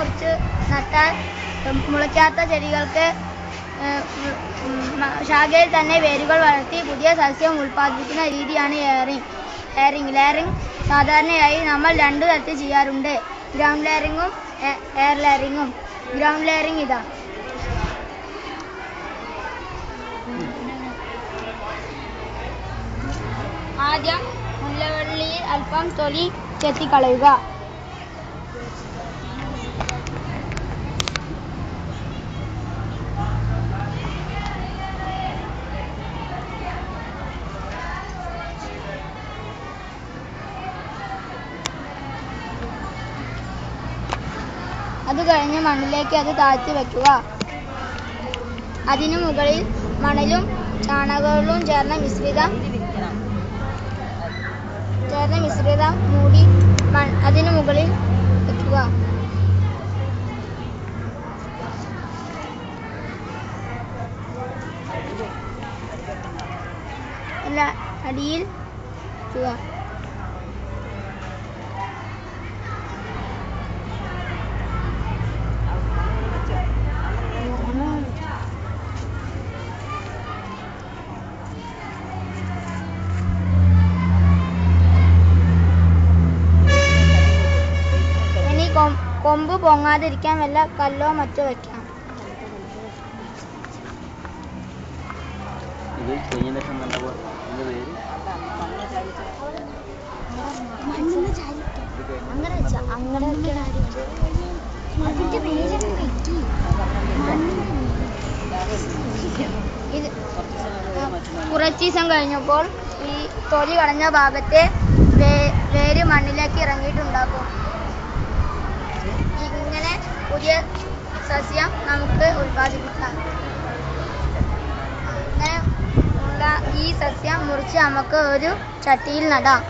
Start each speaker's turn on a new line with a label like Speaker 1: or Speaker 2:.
Speaker 1: മുറിച്ച് നട്ടാൽ മുളയ്ക്കാത്ത ചെടികൾക്ക് ശാഖയിൽ തന്നെ വേരുകൾ വളർത്തി പുതിയ സസ്യം ഉൽപ്പാദിപ്പിക്കുന്ന രീതിയാണ് ലെയറിംഗ്. സാധാരണയായി നമ്മൾ 2 തരത്തിൽ ചെയ്യാറുണ്ട്: ഗ്രൗണ്ട് ലെയറിംഗും എയർ ലെയറിംഗും. ഗ്രൗണ്ട് ലെയറിംഗ് ഇതാ. ആദ്യം മുല്ലവള്ളിയിൽ അല്പം തൊലി ചെത്തിക്കളയുക. അത് കഴിഞ്ഞ് മണ്ണിലേക്ക് അത് താഴ്ത്തി വയ്ക്കുക. അതിനു മുകളിൽ മണലും ചാണകവും ചേർന്ന മിശ്രിതം മൂടി അതിനു മുകളിൽ വയ്ക്കുക. അടിയിൽ വയ്ക്കുക. കൊമ്പ് പൊങ്ങാതിരിക്കാൻ വല്ല കല്ലോ മറ്റോ വെക്കാം. കുറച്ച് ദിവസം കഴിഞ്ഞപ്പോൾ ഈ തൊലി കളഞ്ഞ ഭാഗത്തെ വേര് മണ്ണിലേക്ക് ഇറങ്ങിയിട്ടുണ്ടാകും. ഇങ്ങനെ പുതിയ സസ്യം നമുക്ക് ഉൽപ്പാദിപ്പിക്കാം. അങ്ങനെ ഉള്ള ഈ സസ്യം മുറിച്ച് നമുക്ക് ഒരു ചട്ടിയിൽ നടാം.